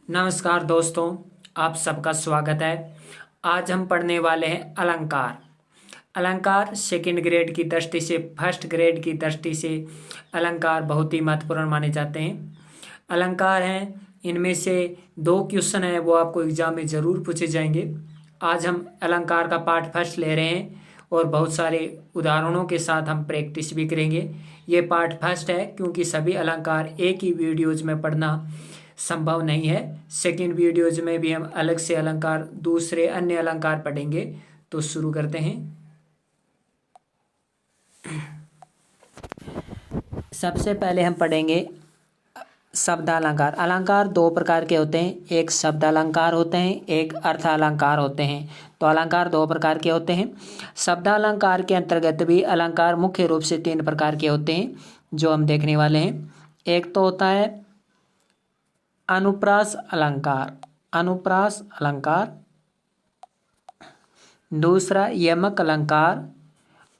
नमस्कार दोस्तों, आप सबका स्वागत है। आज हम पढ़ने वाले हैं अलंकार। अलंकार सेकंड ग्रेड की दृष्टि से फर्स्ट ग्रेड की दृष्टि से अलंकार बहुत ही महत्वपूर्ण माने जाते हैं। अलंकार हैं, इनमें से 2 क्वेश्चन हैं वो आपको एग्जाम में ज़रूर पूछे जाएंगे। आज हम अलंकार का पार्ट फर्स्ट ले रहे हैं और बहुत सारे उदाहरणों के साथ हम प्रैक्टिस भी करेंगे। ये पार्ट फर्स्ट है क्योंकि सभी अलंकार एक ही वीडियोज में पढ़ना संभव नहीं है। सेकंड वीडियोज में भी हम अलग से अलंकार, दूसरे अन्य अलंकार पढ़ेंगे। तो शुरू करते हैं। सबसे पहले हम पढ़ेंगे शब्दालंकार। अलंकार 2 प्रकार के होते हैं, एक शब्दालंकार होते हैं, एक अर्थालंकार होते हैं। तो अलंकार 2 प्रकार के होते हैं। शब्दालंकार के अंतर्गत भी अलंकार मुख्य रूप से 3 प्रकार के होते हैं जो हम देखने वाले हैं। एक तो होता है अनुप्रास अलंकार, अनुप्रास अलंकार। दूसरा यमक अलंकार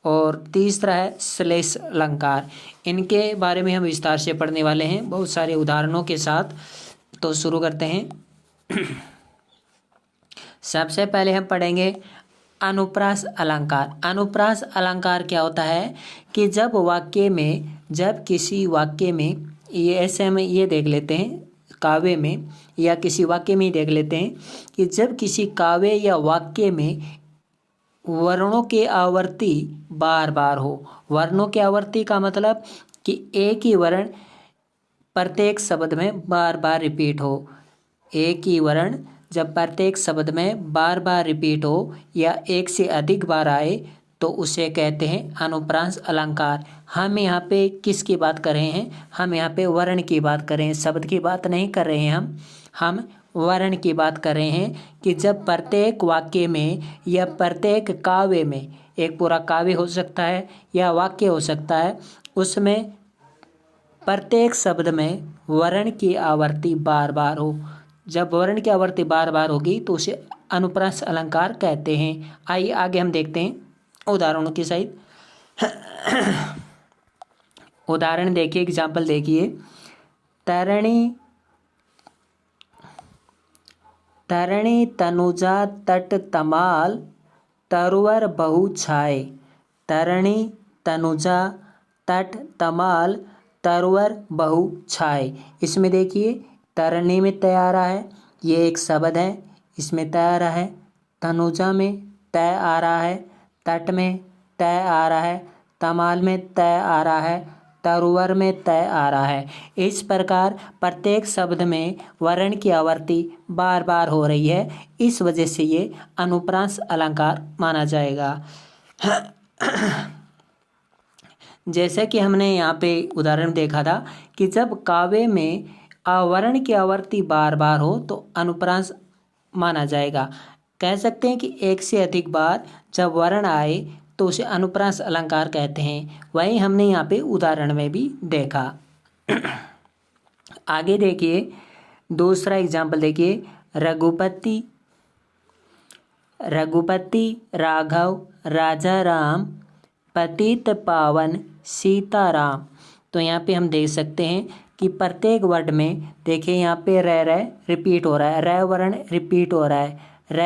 और तीसरा है श्लेष अलंकार। इनके बारे में हम विस्तार से पढ़ने वाले हैं बहुत सारे उदाहरणों के साथ। तो शुरू करते हैं। सबसे पहले हम पढ़ेंगे अनुप्रास अलंकार। अनुप्रास अलंकार क्या होता है कि जब किसी वाक्य में, ये ऐसे हम ये देख लेते हैं काव्य में या किसी वाक्य में ही देख लेते हैं कि जब किसी काव्य या वाक्य में वर्णों की आवृत्ति बार बार हो। वर्णों की आवृत्ति का मतलब कि एक ही वर्ण प्रत्येक शब्द में बार बार रिपीट हो। एक ही वर्ण जब प्रत्येक शब्द में बार बार रिपीट हो या एक से अधिक बार आए तो उसे कहते हैं अनुप्रास अलंकार। हम यहाँ पे किसकी बात कर रहे हैं? हम यहाँ पे वर्ण की बात कर रहे हैं, शब्द की बात नहीं कर रहे हैं। हम वर्ण की बात कर रहे हैं कि जब प्रत्येक वाक्य में या प्रत्येक काव्य में, एक पूरा काव्य हो सकता है या वाक्य हो सकता है, उसमें प्रत्येक शब्द में वर्ण की आवृत्ति बार बार हो। जब वर्ण की आवृत्ति बार बार होगी तो उसे अनुप्रास अलंकार कहते हैं। आइए आगे हम देखते हैं उदाहरणों की सहित। उदाहरण देखिए, एग्जाम्पल देखिए। तरणी तनुजा तट तमाल तरुवर बहु छाए। तरणी तनुजा तट तमाल तरुवर बहु छाए। इसमें देखिए तरणी में तय आ रहा है, ये एक शब्द है, इसमें तय आ रहा है। तनुजा में तय आ रहा है, तट में तय आ रहा है, तमाल में तय आ रहा है, तरुवर में तय आ रहा है। इस प्रकार प्रत्येक शब्द में वर्ण की आवृत्ति बार बार हो रही है, इस वजह से ये अनुप्रास अलंकार माना जाएगा। जैसे कि हमने यहाँ पे उदाहरण देखा था कि जब काव्य में वर्ण की आवृत्ति बार बार हो तो अनुप्रास माना जाएगा। कह सकते हैं कि एक से अधिक बार जब वर्ण आए तो उसे अनुप्रास अलंकार कहते हैं। वही हमने यहाँ पे उदाहरण में भी देखा। आगे देखिए, दूसरा एग्जाम्पल देखिए। रघुपति राघव राजा राम पतित पावन सीताराम। तो यहाँ पे हम देख सकते हैं कि प्रत्येक वर्ड में देखिए यहाँ पे र रिपीट हो रहा है, र वर्ण रिपीट हो रहा है, र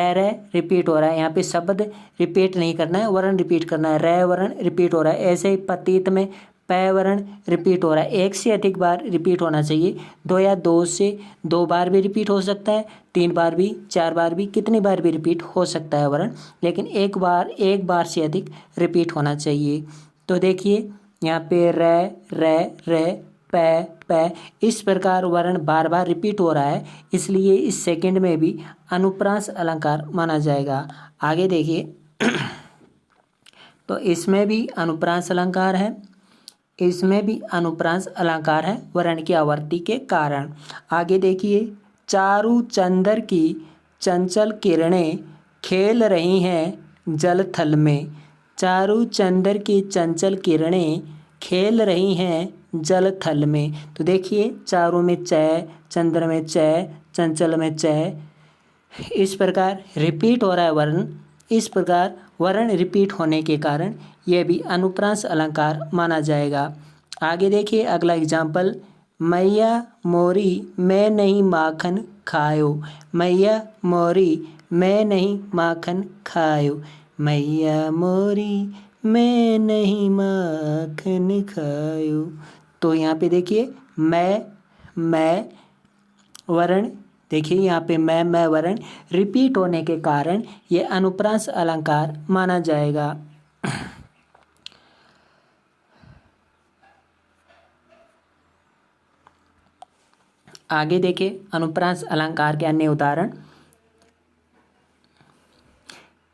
रिपीट हो रहा है। यहाँ पे शब्द रिपीट नहीं करना है, वर्ण रिपीट करना है। र वर्ण रिपीट हो रहा है। ऐसे ही पतित में प वर्ण रिपीट हो रहा है। एक से अधिक बार रिपीट होना चाहिए, 2 या 2 से 2 बार भी रिपीट हो सकता है, 3 बार भी, 4 बार भी, कितनी बार भी रिपीट हो सकता है वर्ण, लेकिन एक बार से अधिक रिपीट होना चाहिए। तो देखिए यहाँ पे र प इस प्रकार वर्ण बार बार रिपीट हो रहा है, इसलिए इस सेकंड में भी अनुप्रास अलंकार माना जाएगा। आगे देखिए। तो इसमें भी अनुप्रास अलंकार है, इसमें भी अनुप्रास अलंकार है वर्ण की आवृत्ति के कारण। आगे देखिए। चारु चंदर की चंचल किरणें खेल रही हैं जल थल में। चारु चंदर की चंचल किरणें खेल रही हैं जल थल में। तो देखिए चारों में चय, चंद्र में चय, चंचल में चय, इस प्रकार रिपीट हो रहा है वर्ण। इस प्रकार वर्ण रिपीट होने के कारण यह भी अनुप्रास अलंकार माना जाएगा। आगे देखिए अगला एग्जाम्पल। मैया मोरी मैं नहीं माखन खायो, मैया मोरी मैं नहीं माखन खायो, मैया मोरी मैं नहीं माखन खायो। तो यहाँ पे देखिए मैं वर्ण, देखिए यहाँ पे मैं वर्ण रिपीट होने के कारण ये अनुप्रास अलंकार माना जाएगा। आगे देखिए अनुप्रास अलंकार के अन्य उदाहरण।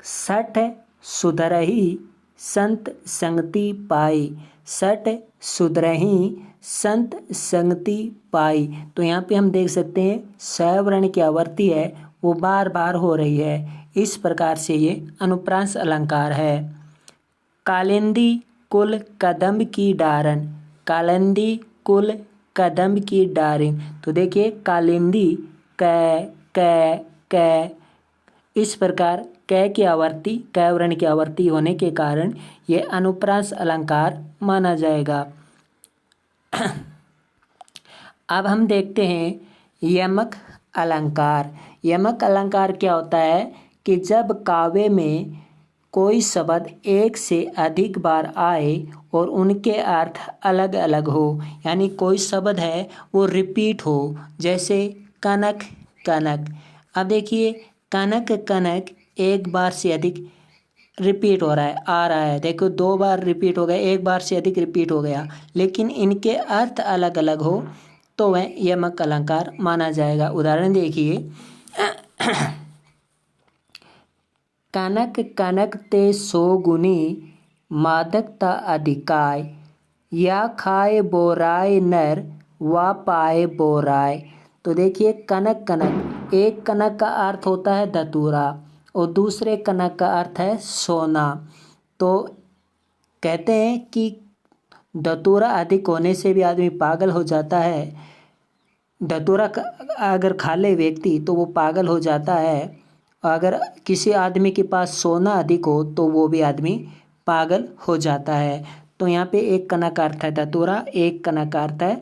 सठ सुधरहि संत संगति पाई, सठ सुधरहि संत संगति पाई। तो यहाँ पे हम देख सकते हैं स वर्ण की आवृत्ति है वो बार बार हो रही है, इस प्रकार से ये अनुप्रास अलंकार है। कालिंदी कुल कदम्ब की डारन, कालिंदी कुल कदम्ब की डारिन। तो देखिए कालिंदी क इस प्रकार क की आवृत्ति क वर्ण की आवृत्ति होने के कारण यह अनुप्रास अलंकार माना जाएगा। अब हम देखते हैं यमक अलंकार। यमक अलंकार क्या होता है कि जब काव्य में कोई शब्द एक से अधिक बार आए और उनके अर्थ अलग अलग हो, यानी कोई शब्द है वो रिपीट हो, जैसे कनक कनक। अब देखिए कनक कनक एक बार से अधिक रिपीट हो रहा है, आ रहा है, देखो 2 बार रिपीट हो गया, एक बार से अधिक रिपीट हो गया, लेकिन इनके अर्थ अलग अलग हो तो वह यमक अलंकार माना जाएगा। उदाहरण देखिए कनक कनक ते सो गुनी मादकता अधिकाय, या खाए बोराय नर वा पाए बोराय। तो देखिए कनक कनक, एक कनक का अर्थ होता है धतूरा और दूसरे कनक का अर्थ है सोना। तो कहते हैं कि धतूरा अधिक होने से भी आदमी पागल हो जाता है, धतूरा अगर खा ले व्यक्ति तो वो पागल हो जाता है, अगर किसी आदमी के पास सोना अधिक हो तो वो भी आदमी पागल हो जाता है। तो यहाँ पे एक कनक का अर्थ है धतूरा, एक कनक का अर्थ है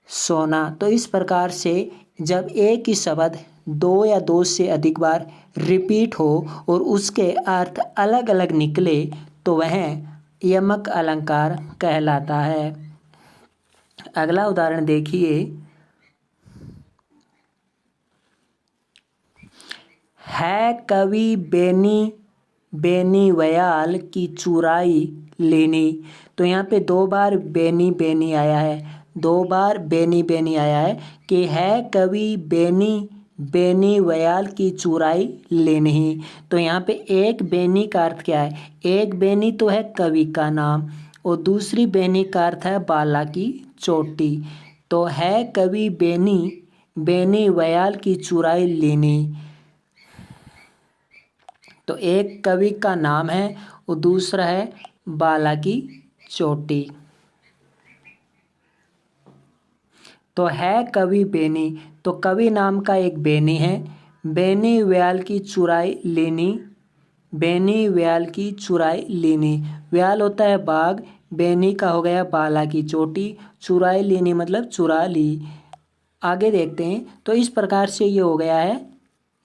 सोना। तो इस प्रकार से जब एक ही शब्द 2 या 2 से अधिक बार रिपीट हो और उसके अर्थ अलग अलग निकले तो वह यमक अलंकार कहलाता है। अगला उदाहरण देखिए, है कवि बेनी बेनी वयाल की चुराई लेनी। तो यहाँ पे 2 बार बेनी बेनी आया है, 2 बार बेनी बेनी आया है कि है कवि बेनी बेनी वयाल की चुराई लेनी। तो यहाँ पे एक बेनी का अर्थ क्या है, एक बेनी तो है कवि का नाम और दूसरी बेनी का अर्थ है बाला की चोटी। तो है कवि बेनी बेनी वयाल की चुराई लेनी, तो एक कवि का नाम है और दूसरा है बाला की चोटी। तो है कवि बेनी, तो कवि नाम का एक बेनी है, बेनी व्याल की चुराई लेनी, बेनी व्याल की चुराई लेनी। व्याल होता है बाघ, बेनी का हो गया बाला की चोटी, चुराई लेनी मतलब चुरा ली। आगे देखते हैं, तो इस प्रकार से ये हो गया है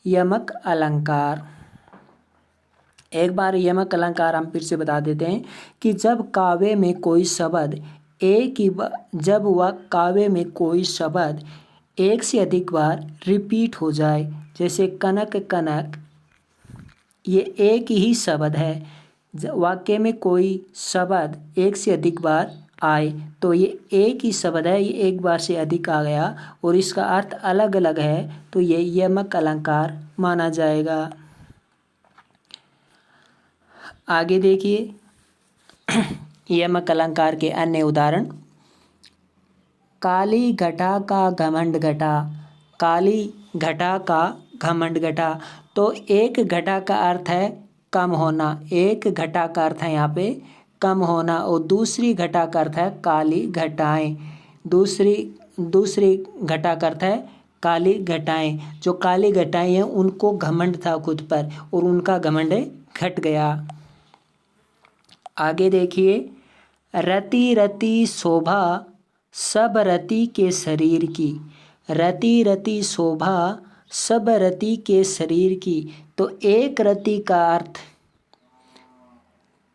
यमक अलंकार। एक बार यमक अलंकार हम फिर से बता देते हैं कि जब काव्य में कोई शब्द जब वह काव्य में कोई शब्द एक से अधिक बार रिपीट हो जाए, जैसे कनक कनक, ये एक ही शब्द है, वाक्य में कोई शब्द एक से अधिक बार आए तो ये एक ही शब्द है, ये एक बार से अधिक आ गया और इसका अर्थ अलग अलग है तो ये यमक अलंकार माना जाएगा। आगे देखिए यमक अलंकार के अन्य उदाहरण। काली घटा का घमंड घटा, काली घटा का घमंड घटा। तो एक घटा का अर्थ है कम होना, एक घटा का अर्थ है यहाँ पे कम होना और दूसरी घटा का अर्थ है काली घटाएं, दूसरी घटा का अर्थ है काली घटाएं। जो काली घटाएं हैं उनको घमंड था खुद पर और उनका घमंड घट गया। आगे देखिए, रति रति शोभा सब रति के शरीर की, रति रति शोभा सब रति के शरीर की। तो एक रति का अर्थ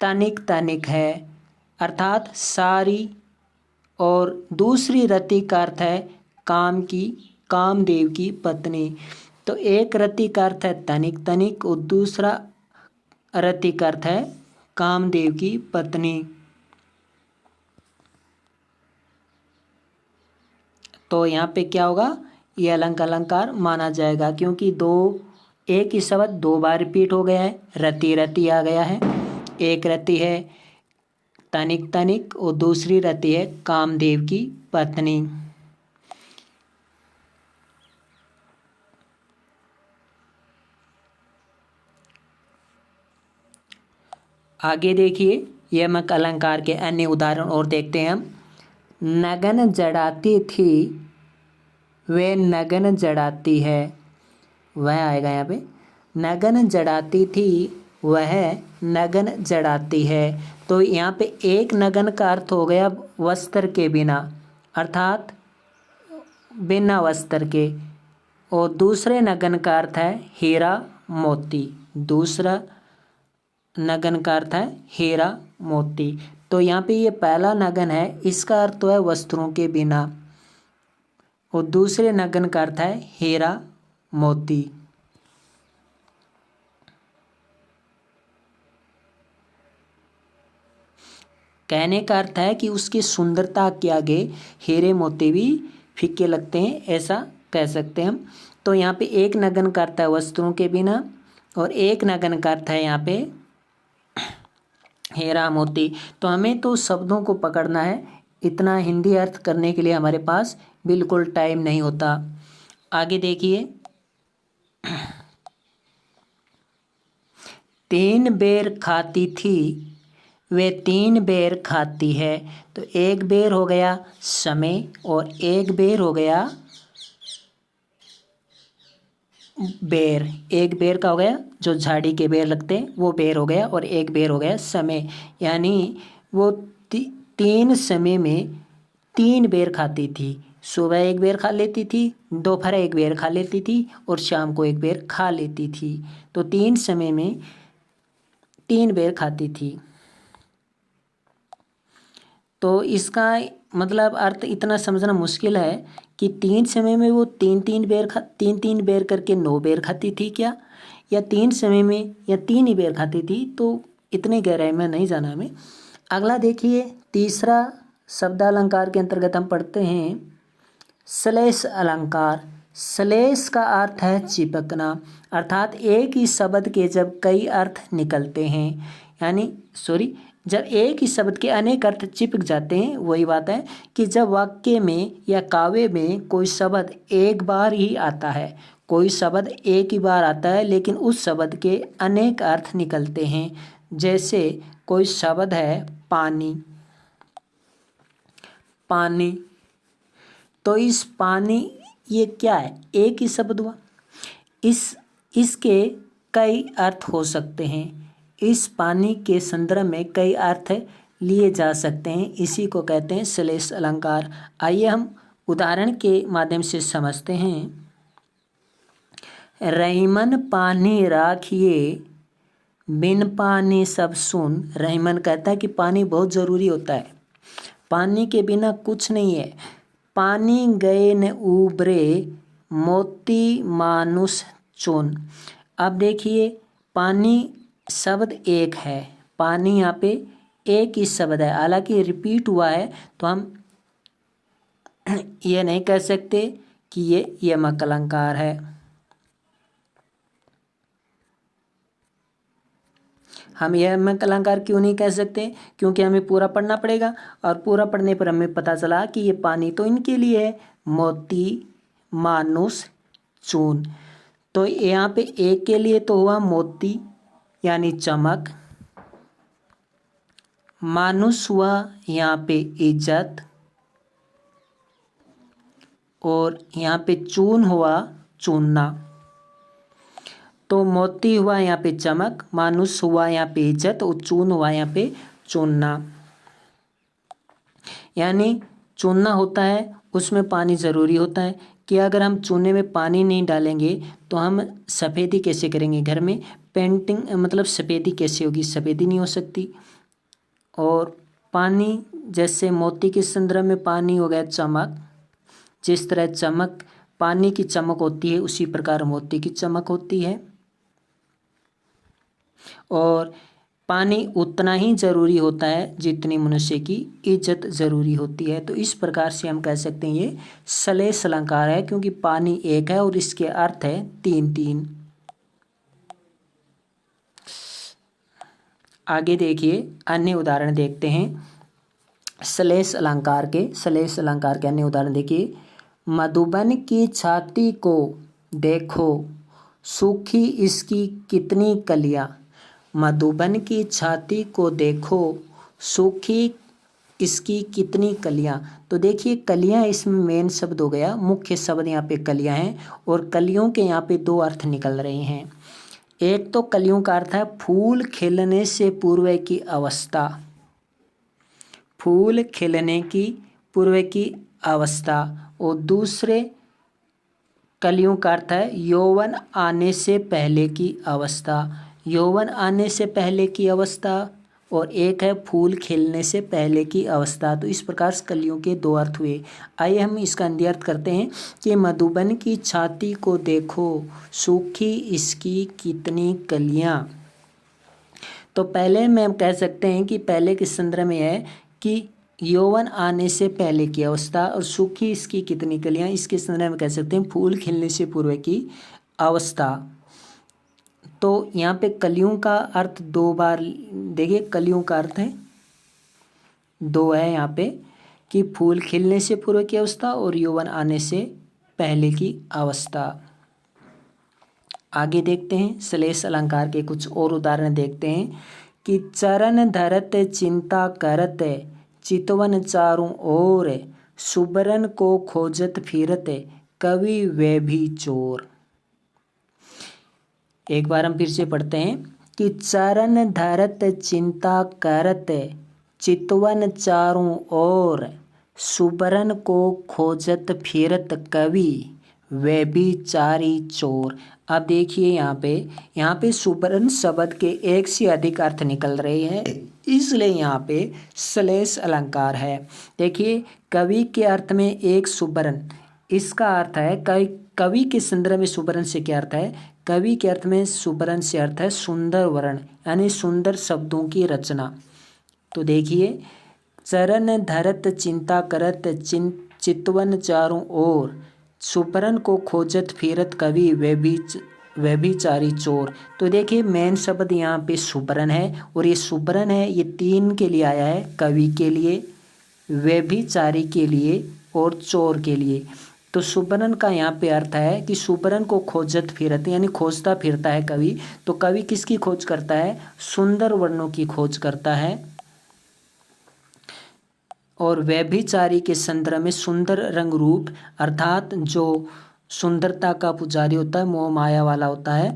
तनिक तनिक है, अर्थात सारी, और दूसरी रति का अर्थ है काम की, कामदेव की पत्नी। तो एक रति का अर्थ है तनिक तनिक और दूसरा रति का अर्थ है कामदेव की पत्नी। तो यहाँ पे क्या होगा, ये अलंकार माना जाएगा, क्योंकि एक ही शब्द 2 बार रिपीट हो गया है, रति रति आ गया है। एक रति है तनिक तनिक और दूसरी रति है कामदेव की पत्नी। आगे देखिए यमक अलंकार के अन्य उदाहरण और देखते हैं हम। नगन जड़ाती थी वे नगन जड़ाती है, वह आएगा यहाँ पे। नगन जड़ाती थी वह नगन जड़ाती है। तो यहाँ पे एक नगन का अर्थ हो गया वस्त्र के बिना, अर्थात बिना वस्त्र के, और दूसरे नगन का अर्थ है हीरा मोती। दूसरा नगन का अर्थ है हीरा मोती। तो यहाँ पे ये पहला नगन है, इसका अर्थ तो है वस्त्रों के बिना, और दूसरे नगन का अर्थ है हीरा मोती। कहने का अर्थ है कि उसकी सुंदरता के आगे हीरे मोती भी फीके लगते हैं, ऐसा कह सकते हैं हम। तो यहाँ पे एक नगन का अर्थ है वस्त्रों के बिना, और एक नगन का अर्थ है यहाँ पे हीरा मोती। तो हमें तो शब्दों को पकड़ना है, इतना हिंदी अर्थ करने के लिए हमारे पास बिल्कुल टाइम नहीं होता। आगे देखिए, 3 बेर खाती थी वे 3 बेर खाती है। तो एक बेर हो गया समय और एक बेर हो गया बेर। एक बेर का हो गया जो झाड़ी के बेर लगते हैं वो बेर हो गया, और एक बेर हो गया समय, यानी वो 3 समय में 3 बेर खाती थी। सुबह एक बेर खा लेती थी, दोपहर एक बेर खा लेती थी, और शाम को एक बेर खा लेती थी। तो 3 समय में 3 बेर खाती थी। तो इसका मतलब अर्थ इतना समझना मुश्किल है कि 3 समय में वो 3 बेर करके 9 बेर खाती थी क्या, या 3 समय में या 3 ही बेर खाती थी। तो इतने गहराई में नहीं जाना हमें। अगला देखिए, तीसरा शब्दालंकार के अंतर्गत हम पढ़ते हैं श्लेष अलंकार। श्लेष का अर्थ है चिपकना, अर्थात एक ही शब्द के जब कई अर्थ निकलते हैं, जब एक ही शब्द के अनेक अर्थ चिपक जाते हैं, वही बात है कि जब वाक्य में या काव्य में कोई शब्द एक बार ही आता है, कोई शब्द एक ही बार आता है लेकिन उस शब्द के अनेक अर्थ निकलते हैं। जैसे कोई शब्द है पानी, पानी, तो इस पानी ये क्या है, एक ही शब्द हुआ, इसके कई अर्थ हो सकते हैं। इस पानी के संदर्भ में कई अर्थ लिए जा सकते हैं, इसी को कहते हैं श्लेष अलंकार। आइए हम उदाहरण के माध्यम से समझते हैं। रहीमन पानी राखिए बिन पानी सब सुन। रहीमन कहता है कि पानी बहुत ज़रूरी होता है, पानी के बिना कुछ नहीं है। पानी गए न उबरे मोती मानुष चुन। अब देखिए, पानी शब्द एक है, पानी यहाँ पे एक ही शब्द है, हालांकि रिपीट हुआ है, तो हम ये नहीं कह सकते कि ये यमक अलंकार है। हम यमक अलंकार क्यों नहीं कह सकते, क्योंकि हमें पूरा पढ़ना पड़ेगा, और पूरा पढ़ने पर हमें पता चला कि ये पानी तो इनके लिए है, मोती मानुष चून। तो यहाँ पे एक के लिए तो हुआ मोती यानी चमक, मानुष हुआ यहाँ पे इज्जत, और यहाँ पे चून हुआ चूनना। तो मोती हुआ यहाँ पे चमक, मानुष हुआ यहाँ पे इज्जत, और चून हुआ यहाँ पे चूनना। यानी चूनना होता है उसमें पानी ज़रूरी होता है, कि अगर हम चूने में पानी नहीं डालेंगे तो हम सफ़ेदी कैसे करेंगे, घर में पेंटिंग मतलब सफ़ेदी कैसे होगी, सफ़ेदी नहीं हो सकती। और पानी, जैसे मोती के संदर्भ में पानी हो गया चमक, जिस तरह चमक पानी की चमक होती है उसी प्रकार मोती की चमक होती है। और पानी उतना ही ज़रूरी होता है जितनी मनुष्य की इज्जत ज़रूरी होती है। तो इस प्रकार से हम कह सकते हैं ये सलेस अलंकार है, क्योंकि पानी एक है और इसके अर्थ है तीन तीन। आगे देखिए अन्य उदाहरण देखते हैं सलेस अलंकार के। सलेस अलंकार के अन्य उदाहरण देखिए, मधुबन की छाती को देखो सूखी इसकी कितनी कलियां। मधुबन की छाती को देखो सूखी इसकी कितनी कलियां। तो देखिए कलियां इसमें मेन शब्द हो गया, मुख्य शब्द यहाँ पे कलियां हैं और कलियों के यहाँ पे दो अर्थ निकल रहे हैं। एक तो कलियों का अर्थ है फूल खिलने से पूर्व की अवस्था, फूल खिलने की पूर्व की अवस्था। और दूसरे कलियों का अर्थ है यौवन आने से पहले की अवस्था, यौवन आने से पहले की अवस्था। और एक है फूल खिलने से पहले की अवस्था। तो इस प्रकार से कलियों के दो अर्थ हुए। आइए हम इसका अन्य अर्थ करते हैं कि मधुबन की छाती को देखो सूखी इसकी कितनी कलियां। तो पहले में हम कह सकते हैं कि पहले के संदर्भ में है कि यौवन आने से पहले की अवस्था, और सूखी इसकी कितनी कलियां इसके संदर्भ में कह सकते हैं फूल खिलने से पूर्व की अवस्था। तो यहाँ पे कलियों का अर्थ दो बार देखिए, कलियों का अर्थ है दो है यहाँ पे कि फूल खिलने से पूर्व की अवस्था और यौवन आने से पहले की अवस्था। आगे देखते हैं सलेस अलंकार के कुछ और उदाहरण देखते हैं कि चरण धरत चिंता करत चितवन चारों ओर सुबरन को खोजत फिरत कवि वे भी चोर। एक बार हम फिर से पढ़ते हैं कि चरण धरत चिंता करत चितवन चारों ओर सुबरन को खोजत फिरत कवि वे भी चारी चोर। अब देखिए यहाँ पे सुबरन शब्द के एक से अधिक अर्थ निकल रहे हैं, इसलिए यहाँ पे सलेस अलंकार है। देखिए कवि के अर्थ में एक सुबरन, इसका अर्थ है कवि के संदर्भ में सुबरन से क्या अर्थ है, कवि के अर्थ में सुबरन से अर्थ है सुंदर वर्ण, यानी सुंदर शब्दों की रचना। तो देखिए चरण धरत चिंता करत चितवन चारों ओर सुबरन को खोजत फिरत कवि वे भी चारी चोर। तो देखिए मेन शब्द यहाँ पे सुबरन है, और ये सुबरन है ये तीन के लिए आया है, कवि के लिए, वे भी चारी के लिए और चोर के लिए। तो सुबरन का यहाँ पे अर्थ है कि सुबरन को खोजत फिरत यानी खोजता फिरता है कवि। तो कवि किसकी खोज करता है, सुंदर वर्णों की खोज करता है। और व्यभिचारी के संदर्भ में सुंदर रंग रूप, अर्थात जो सुंदरता का पुजारी होता है, मोह माया वाला होता है,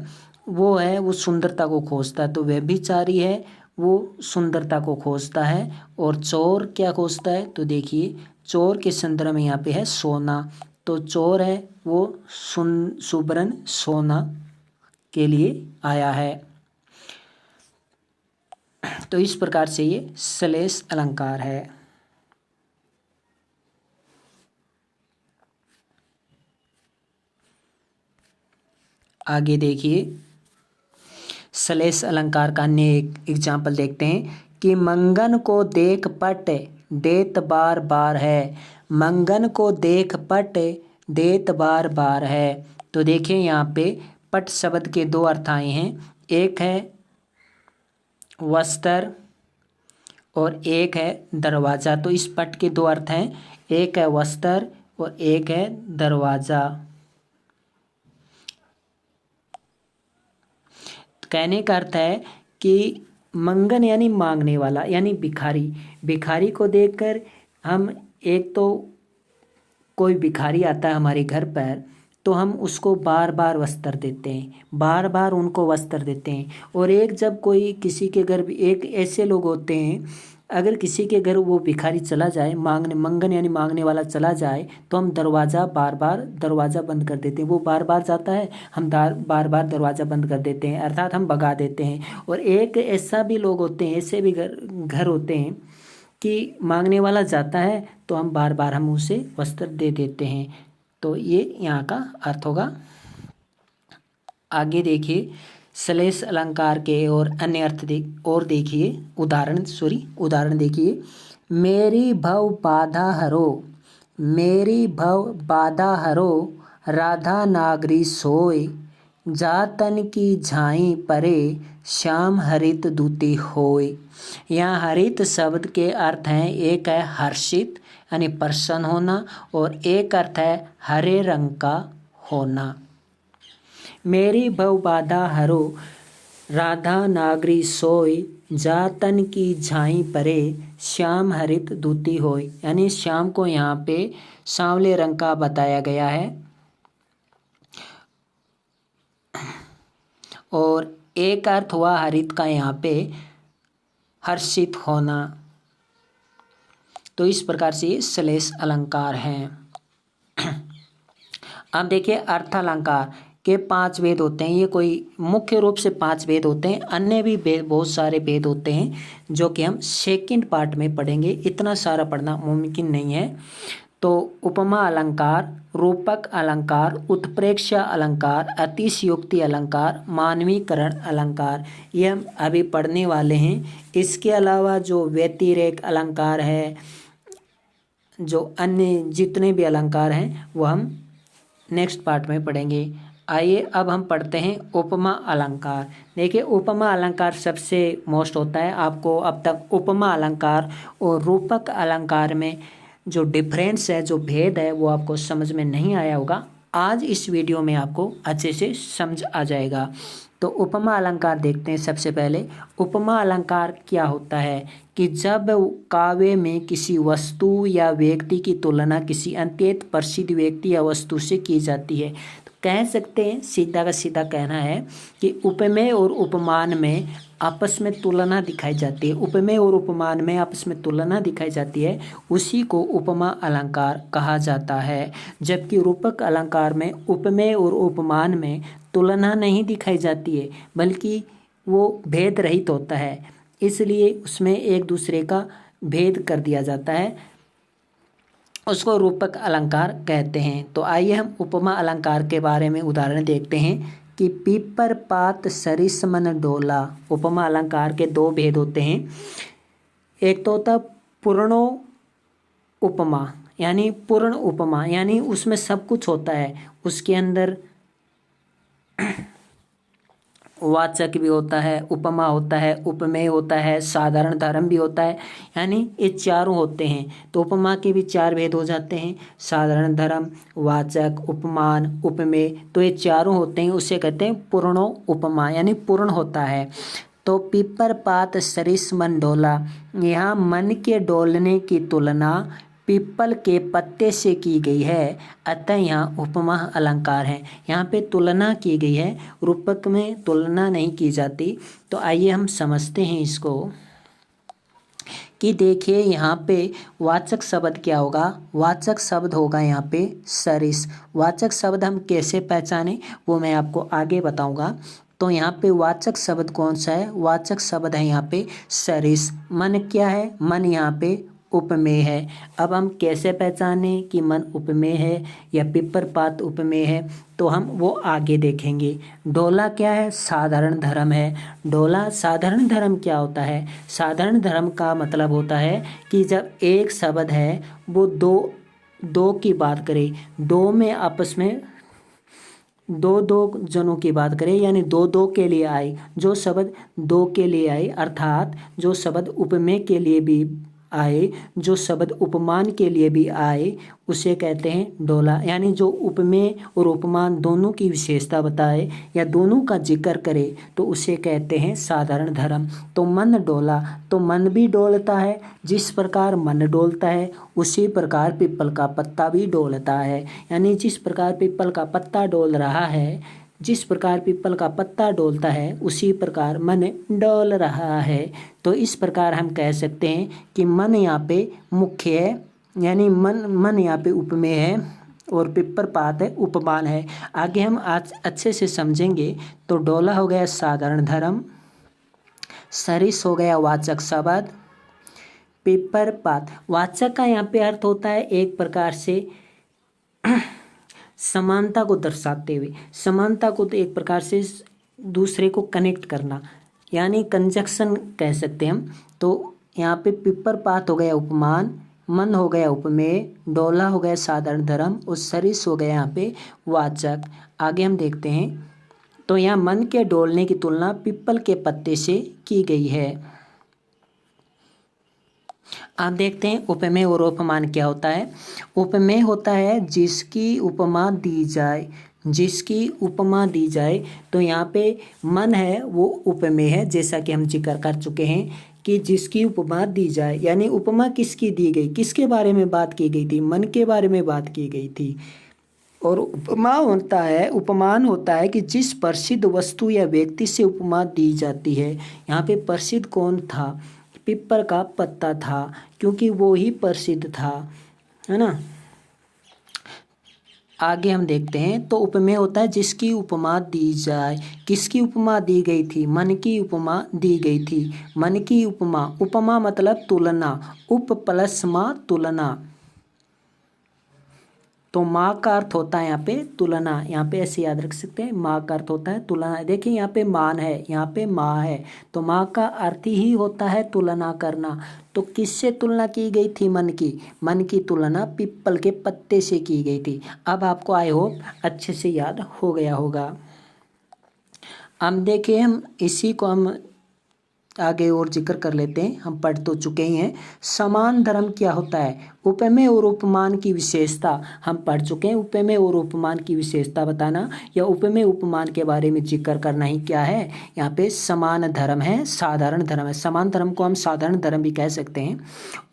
वो सुंदरता को खोजता है। तो व्यभिचारी है वो सुंदरता को खोजता है। और चोर क्या खोजता है, तो देखिए चोर के संदर्भ में यहाँ पे है सोना। तो चोर है वो सुबरन सोना के लिए आया है। तो इस प्रकार से ये सलेस अलंकार है। आगे देखिए सलेस अलंकार का अन्य एक एग्जाम्पल देखते हैं कि मंगन को देख पट देत बार बार है। मंगन को देख पट देत बार बार है। तो देखिए यहाँ पे पट शब्द के दो अर्थ आए हैं, एक है वस्त्र और एक है दरवाज़ा। तो इस पट के दो अर्थ हैं, एक है वस्त्र और एक है दरवाज़ा। कहने का अर्थ है कि मंगन यानी मांगने वाला, यानी भिखारी। भिखारी को देखकर हम, एक तो कोई भिखारी आता है हमारे घर पर तो हम उसको बार बार वस्त्र देते हैं, बार बार उनको वस्त्र देते हैं। और एक जब कोई किसी के घर, एक ऐसे लोग होते हैं अगर किसी के घर वो भिखारी चला जाए, मांगने, मंगन यानी मांगने वाला चला जाए, तो हम दरवाज़ा बार बार दरवाज़ा बंद कर देते हैं। वो बार बार जाता है, हम बार बार दरवाज़ा बंद कर देते हैं, अर्थात हम भगा देते हैं। और एक ऐसा भी लोग होते हैं, ऐसे भी घर होते हैं कि मांगने वाला जाता है तो हम बार बार हम उसे वस्त्र दे देते हैं। तो ये यहाँ का अर्थ होगा। आगे देखिए श्लेष अलंकार के और अन्य अर्थ देखिए, उदाहरण देखिए। मेरी भव बाधा हरो, मेरी भव बाधा हरो, राधा नागरी सोय, जातन की झाई परे, श्याम हरित दूती होय। यहाँ हरित शब्द के अर्थ हैं, एक है हर्षित यानी प्रसन्न होना, और एक अर्थ है हरे रंग का होना। मेरी भव बाधा हरो, राधा नागरी सोय, जातन की झाई परे, श्याम हरित दूती होय। यानी श्याम को यहाँ पे सांवले रंग का बताया गया है, और एक अर्थ हुआ हरित का यहाँ पे हर्षित होना। तो इस प्रकार से ये श्लेष अलंकार हैं। अब देखिए अर्थालंकार के 5 भेद होते हैं। ये कोई मुख्य रूप से 5 भेद होते हैं, अन्य भी बहुत सारे भेद होते हैं जो कि हम सेकंड पार्ट में पढ़ेंगे। इतना सारा पढ़ना मुमकिन नहीं है। तो उपमा अलंकार, रूपक अलंकार, उत्प्रेक्ष्य अलंकार, अतिशयोक्ति अलंकार, मानवीकरण अलंकार, ये हम अभी पढ़ने वाले हैं। इसके अलावा जो व्यतिरेक अलंकार है, जो अन्य जितने भी अलंकार हैं वो हम नेक्स्ट पार्ट में पढ़ेंगे। आइए अब हम पढ़ते हैं उपमा अलंकार। देखिए उपमा अलंकार सबसे मोस्ट होता है। आपको अब तक उपमा अलंकार और रूपक अलंकार में जो डिफरेंस है, जो भेद है, वो आपको समझ में नहीं आया होगा। आज इस वीडियो में आपको अच्छे से समझ आ जाएगा। तो उपमा अलंकार देखते हैं। सबसे पहले उपमा अलंकार क्या होता है कि जब काव्य में किसी वस्तु या व्यक्ति की तुलना किसी अत्यंत प्रसिद्ध व्यक्ति या वस्तु से की जाती है, तो कह सकते हैं, सीधा का सीधा कहना है कि उपमेय और उपमान में आपस में तुलना दिखाई जाती है। उपमेय और उपमान में आपस में तुलना दिखाई जाती है, उसी को उपमा अलंकार कहा जाता है। जबकि रूपक अलंकार में उपमेय और उपमान में तुलना नहीं दिखाई जाती है, बल्कि वो भेद रहित होता है, इसलिए उसमें एक दूसरे का भेद कर दिया जाता है, उसको रूपक अलंकार कहते हैं। तो आइए हम उपमा अलंकार के बारे में उदाहरण देखते हैं कि पीपर पात सरिस मन डोला। उपमा अलंकार के 2 भेद होते हैं। एक तो होता पूर्णो उपमा, यानी पूर्ण उपमा, यानी उसमें सब कुछ होता है, उसके अंदर वाचक भी होता है, उपमा होता है, उपमेय होता है, साधारण धर्म भी होता है, यानी ये चारों होते हैं। तो उपमा के भी 4 भेद हो जाते हैं, साधारण धर्म, वाचक, उपमान, उपमेय। तो ये चारों होते हैं, उसे कहते हैं पूर्णो उपमा, यानी पूर्ण होता है। तो पीपर पात सरिस मन डोला, यहाँ मन के डोलने की तुलना पीपल के पत्ते से की गई है, अतः यहाँ उपमा अलंकार है। यहाँ पे तुलना की गई है, रूपक में तुलना नहीं की जाती। तो आइए हम समझते हैं इसको कि देखिए यहाँ पे वाचक शब्द क्या होगा। वाचक शब्द होगा यहाँ पे सरिस। वाचक शब्द हम कैसे पहचाने वो मैं आपको आगे बताऊंगा। तो यहाँ पे वाचक शब्द कौन सा है? वाचक शब्द है यहाँ पे सरिस। मन क्या है? मन यहाँ पे उपमेय है। अब हम कैसे पहचाने कि मन उपमेय है या पिपर पात उपमेय है, तो हम वो आगे देखेंगे। डोला क्या है? साधारण धर्म है। डोला साधारण धर्म क्या होता है? साधारण धर्म का मतलब होता है कि जब एक शब्द है वो दो की बात करे, दो में आपस में दो जनों की बात करें, यानी दो के लिए आए, जो शब्द दो के लिए आए, अर्थात जो शब्द उपमेय के लिए भी आए, जो शब्द उपमान के लिए भी आए, उसे कहते हैं डोला। यानी जो उपमेय और उपमान दोनों की विशेषता बताए या दोनों का जिक्र करे तो उसे कहते हैं साधारण धर्म। तो मन डोला, तो मन भी डोलता है। जिस प्रकार मन डोलता है उसी प्रकार पीपल का पत्ता भी डोलता है। यानी जिस प्रकार पीपल का पत्ता डोल रहा है जिस प्रकार पीपल का पत्ता डोलता है उसी प्रकार मन डोल रहा है। तो इस प्रकार हम कह सकते हैं कि मन यहाँ पे मुख्य है, यानी मन यहाँ पे उपमेय है और पिपर पात है उपमान है। आगे हम आज अच्छे से समझेंगे। तो डोला हो गया साधारण धर्म, सरिस हो गया वाचक शब्द, पेपर पात वाचक का यहाँ पे अर्थ होता है एक प्रकार से समानता को दर्शाते हुए, समानता को तो एक प्रकार से दूसरे को कनेक्ट करना, यानी कंजक्शन कह सकते हैं हम। तो यहाँ पे पिपर पात हो गया उपमान, मन हो गया उपमेय, डोला हो गया साधारण धर्म और सरिस हो गया यहाँ पे वाचक। आगे हम देखते हैं। तो यहाँ मन के डोलने की तुलना पीपल के पत्ते से की गई है। आप देखते हैं उपमेय और उपमान क्या होता है। उपमेय होता है जिसकी उपमा दी जाए, जिसकी उपमा दी जाए। तो यहाँ पे मन है वो उपमेय है, जैसा कि हम जिक्र कर चुके हैं कि जिसकी उपमा दी जाए, यानी उपमा किसकी दी गई, किसके बारे में बात की गई थी, मन के बारे में बात की गई थी। और उपमा होता है, उपमान होता है कि जिस प्रसिद्ध वस्तु या व्यक्ति से उपमा दी जाती है। यहाँ पे प्रसिद्ध कौन था, पीपल का पत्ता था, क्योंकि वो ही प्रसिद्ध था, है ना। आगे हम देखते हैं। तो उपमेय होता है जिसकी उपमा दी जाए, किसकी उपमा दी गई थी, मन की उपमा दी गई थी। मन की उपमा, उपमा मतलब तुलना, उप प्लस मा तुलना। तो माँ का अर्थ होता है यहाँ पे तुलना, यहाँ पे ऐसे याद रख सकते हैं, माँ का अर्थ होता है तुलना। देखिए यहाँ पे मान है, यहाँ पे माँ है, तो माँ का अर्थ ही होता है तुलना करना। तो किससे तुलना की गई थी, मन की तुलना पीपल के पत्ते से की गई थी। अब आपको आई होप अच्छे से याद हो गया होगा। अब देखिए हम इसी को हम आगे और जिक्र कर लेते हैं, हम पढ़ तो चुके ही हैं। समान धर्म क्या होता है, उपमेय और उपमान की विशेषता हम पढ़ चुके हैं। उपमेय और उपमान की विशेषता बताना या उपमेय उपमान के बारे में जिक्र करना ही क्या है, यहाँ पे समान धर्म है, साधारण धर्म है। समान धर्म को हम साधारण धर्म भी कह सकते हैं।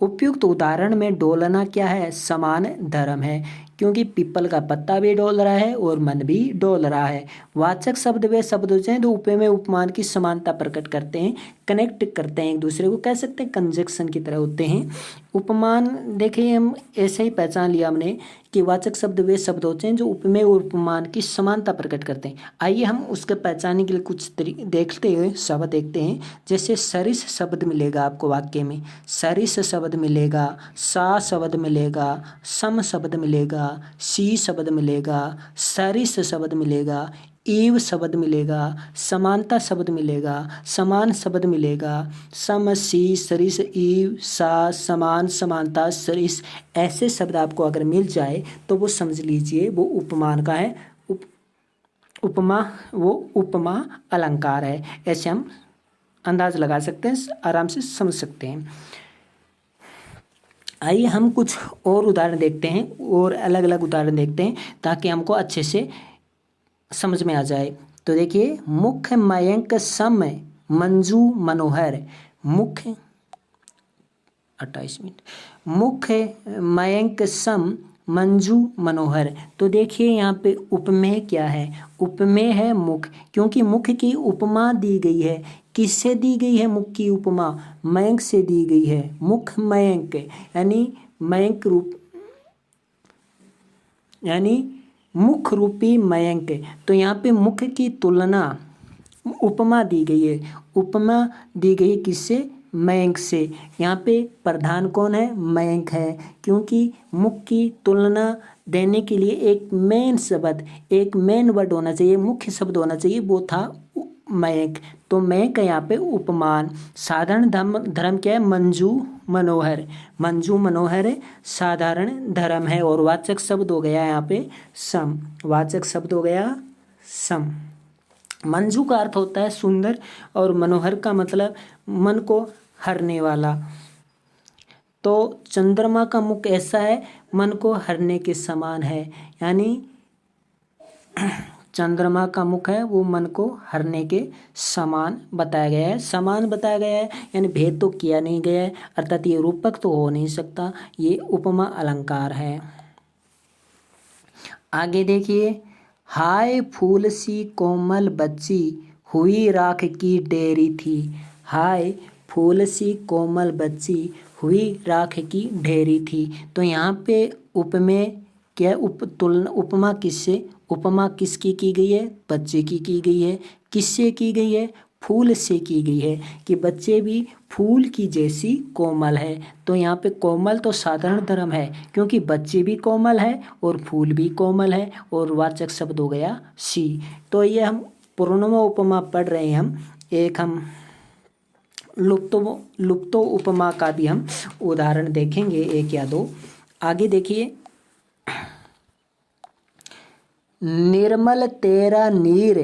उपयुक्त उदाहरण में डोलना क्या है, समान धर्म है, क्योंकि पीपल का पत्ता भी डोल रहा है और मन भी डोल रहा है। वाचक शब्द वे शब्द होते हैं जो उपमेय उपमान की समानता प्रकट करते हैं, कनेक्ट करते हैं एक दूसरे को, कह सकते हैं कंजक्शन की तरह होते हैं। उपमान देखिए हम ऐसे ही पहचान लिया हमने कि वाचक शब्द वे शब्द होते हैं जो उपमेय और उपमान की समानता प्रकट करते हैं। आइए हम उसके पहचानने के लिए कुछ देखते हुए शब्द देखते हैं। जैसे सरिस शब्द मिलेगा आपको वाक्य में, सरिस शब्द मिलेगा, सा शब्द मिलेगा, सम शब्द मिलेगा, सी शब्द मिलेगा, सरिस शब्द मिलेगा, ईव शब्द मिलेगा, समानता शब्द मिलेगा, समान शब्द मिलेगा, सम सी सरिस ईव सा समान समानता सरिस, ऐसे शब्द आपको अगर मिल जाए तो वो समझ लीजिए वो उपमान का है, उपमा वो उपमा अलंकार है। ऐसे हम अंदाज लगा सकते हैं, आराम से समझ सकते हैं। आइए हम कुछ और उदाहरण देखते हैं और अलग अलग उदाहरण देखते हैं ताकि हमको अच्छे से समझ में आ जाए। तो देखिए, मुख्य मयंक सम मंजू मनोहर, मुख्य 28 मिनट, मुख्य मयंक सम मंजू मनोहर। तो देखिए यहाँ पे उपमेय क्या है, उपमेय है मुख, क्योंकि मुख की उपमा दी गई है। किससे दी गई है मुख की उपमा, मयंक से दी गई है। मुख मयंक यानी मयंक रूप, यानी मुख रूपी मयंक। तो यहाँ पे मुख की तुलना उपमा दी गई है, उपमा दी गई है किससे, मयंक से। यहाँ पे प्रधान कौन है, मयंक है, क्योंकि मुख की तुलना देने के लिए एक मेन शब्द, एक मेन वर्ड होना चाहिए, मुख्य शब्द होना चाहिए, वो था मयंक। तो मयंक यहाँ पे उपमान। साधारण धर्म क्या है, मंजू मनोहर, मंजू मनोहर साधारण धर्म है। और वाचक शब्द हो गया यहाँ पे सम, वाचक शब्द हो गया सम। मंजू का अर्थ होता है सुंदर और मनोहर का मतलब मन को हरने वाला। तो चंद्रमा का मुख ऐसा है, मन को हरने के समान है, यानी चंद्रमा का मुख है वो मन को हरने के समान बताया गया है, समान बताया गया है, यानी भेद तो किया नहीं गया है, अर्थात ये रूपक तो हो नहीं सकता, ये उपमा अलंकार है। आगे देखिए, हाय फूल सी कोमल बच्ची हुई राख की डेरी थी। हाय फूल सी कोमल बच्ची हुई राख की ढेरी थी। तो यहाँ पे उपमेय क्या तुलना उपमा किससे, उपमा किसकी की गई है, बच्चे की गई है। किससे की गई है, फूल से की गई है कि बच्चे भी फूल की जैसी कोमल है। तो यहाँ पे कोमल तो साधारण धर्म है क्योंकि बच्चे भी कोमल है और फूल भी कोमल है और वाचक शब्द हो गया सी। तो ये हम पूर्णों उपमा पढ़ रहे हैं। हम लुप्तो उपमा का भी हम उदाहरण देखेंगे, एक या दो। आगे देखिए, निर्मल तेरा नीर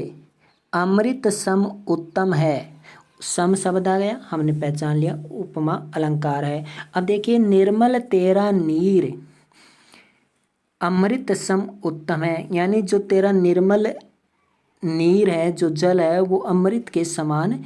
अमृत सम उत्तम है। सम शब्द आ गया, हमने पहचान लिया उपमा अलंकार है। अब देखिए, निर्मल तेरा नीर अमृत सम उत्तम है, यानी जो तेरा निर्मल नीर है, जो जल है, वो अमृत के समान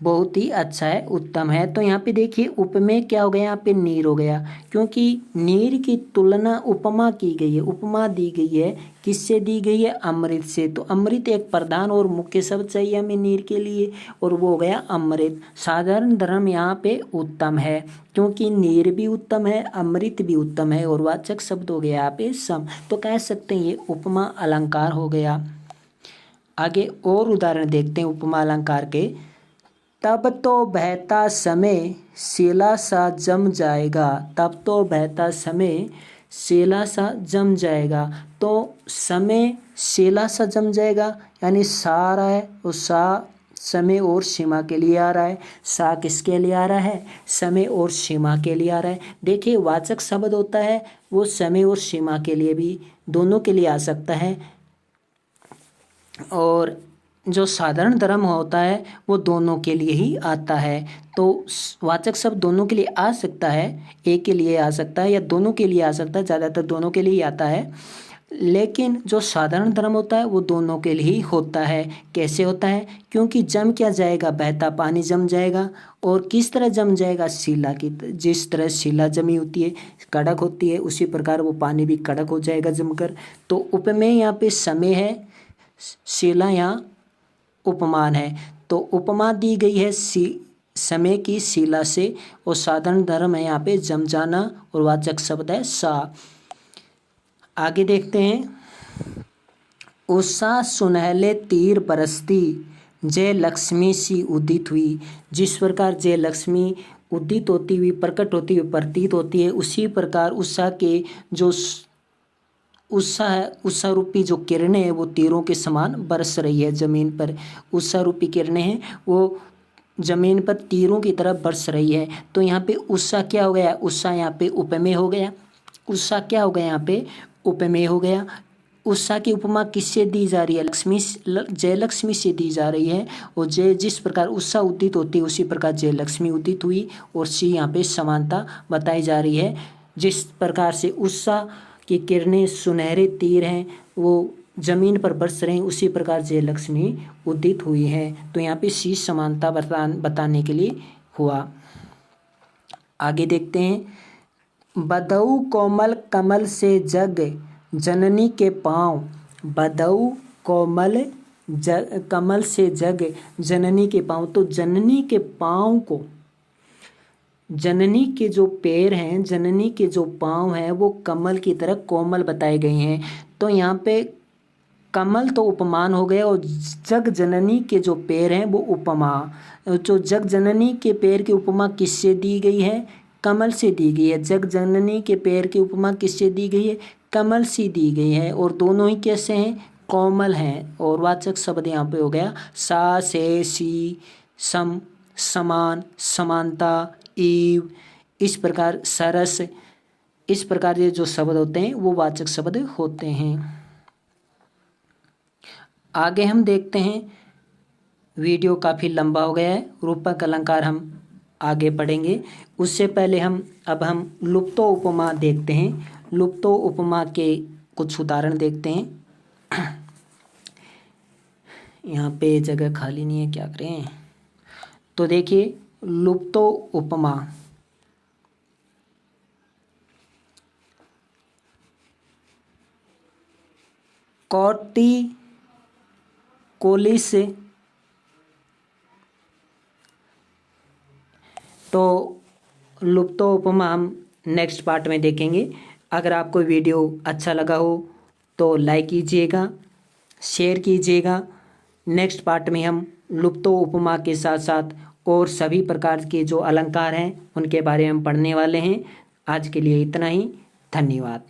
बहुत ही अच्छा है, उत्तम है। तो यहाँ पे देखिए उपमेय क्या हो गया, यहाँ पे नीर हो गया क्योंकि नीर की तुलना उपमा की गई है। उपमा दी गई है, किससे दी गई है, अमृत से। तो अमृत एक प्रधान और मुख्य शब्द चाहिए हमें नीर के लिए, और वो हो गया अमृत। साधारण धर्म यहाँ पे उत्तम है क्योंकि नीर भी उत्तम है, अमृत भी उत्तम है, और वाचक शब्द हो गया यहाँ पे सम। तो कह सकते हैं ये उपमा अलंकार हो गया। आगे और उदाहरण देखते हैं उपमा अलंकार के। तब तो बहता समय शिला सा जम जाएगा। तब तो बहता समय शिला सा जम जाएगा। तो समय शिला सा जम जाएगा, यानी सा आ रहा है, और सा समय और सीमा के लिए आ रहा है। सा किसके लिए आ रहा है, समय और सीमा के लिए आ रहा है। देखिए वाचक शब्द होता है वो समय और सीमा के लिए भी, दोनों के लिए आ सकता है, और जो साधारण धर्म होता है वो दोनों के लिए ही आता है। तो वाचक शब्द दोनों के लिए आ सकता है, एक के लिए आ सकता है या दोनों के लिए आ सकता है, ज़्यादातर दोनों के लिए ही आता है। लेकिन जो साधारण धर्म होता है वो दोनों के लिए ही होता है। कैसे होता है, क्योंकि जम क्या जाएगा, बहता पानी जम जाएगा। और किस तरह जम जाएगा, शिला की, जिस तरह शिला जमी होती है, कड़क होती है, उसी प्रकार वो पानी भी कड़क हो जाएगा जमकर। तो उपमेय यहाँ पे समय है, शिला यहाँ उपमान है। तो उपमा दी गई है समय की शिला से, और साधारण धर्म है यहाँ पे जम जाना, और वाचक शब्द है सा। आगे देखते हैं, उषा सुनहले तीर बरसती जय लक्ष्मी सी उदित हुई। जिस प्रकार जय लक्ष्मी उदित होती हुई, प्रकट होती हुई प्रतीत होती है, उसी प्रकार उषा के जो उषा है, उषा रूपी जो किरणें हैं वो तीरों के समान बरस रही है जमीन पर। उषा रूपी किरणें हैं वो जमीन पर तीरों की तरह बरस रही है। तो यहाँ पे उषा क्या हो गया, उषा यहाँ पे उपमेय हो गया। उषा क्या हो गया, यहाँ पे उपमेय हो गया। उषा की उपमा किससे दी जा रही है, लक्ष्मी, जय लक्ष्मी से दी जा रही है। और जय जिस प्रकार उषा उदित होती है उसी प्रकार जय लक्ष्मी उदित हुई, और सी यहाँ पे समानता बताई जा रही है। जिस प्रकार से उषा की किरणें सुनहरे तीर हैं वो जमीन पर बरस रहे हैं, उसी प्रकार जय लक्ष्मी उदित हुई है। तो यहाँ पे सी समानता बताने के लिए हुआ। आगे देखते हैं, बदऊ कोमल कमल से जग जननी के पाँव। बदऊ कोमल कमल से जग जननी के पाँव। तो जननी के पाँव को, जननी के जो पैर हैं, जननी के जो पाँव हैं वो कमल की तरह कोमल बताए गए हैं। तो यहाँ पे कमल तो उपमान हो गया, और जग जननी के जो पैर हैं वो उपमा। जो जग जननी के पैर की उपमा किससे दी गई है, कमल से दी गई है। जग जननी के पैर की उपमा किससे दी गई है, कमल से दी गई है, और दोनों ही कैसे हैं, कोमल हैं। और वाचक शब्द यहाँ पे हो गया सा से सी, सम, समान, समानता, ईव, इस प्रकार सरस, इस प्रकार ये जो शब्द होते हैं वो वाचक शब्द होते हैं। आगे हम देखते हैं, वीडियो काफ़ी लंबा हो गया है, रूपक अलंकार हम आगे पढ़ेंगे। उससे पहले हम लुप्तो उपमा देखते हैं। लुप्तो उपमा के कुछ उदाहरण देखते हैं। यहाँ पे जगह खाली नहीं है, क्या करें। तो देखिए लुप्तो उपमा, कॉर्टिकोलिस। तो लुप्तोपमा हम नेक्स्ट पार्ट में देखेंगे। अगर आपको वीडियो अच्छा लगा हो तो लाइक कीजिएगा, शेयर कीजिएगा। नेक्स्ट पार्ट में हम लुप्तोपमा के साथ साथ और सभी प्रकार के जो अलंकार हैं उनके बारे में पढ़ने वाले हैं। आज के लिए इतना ही। धन्यवाद।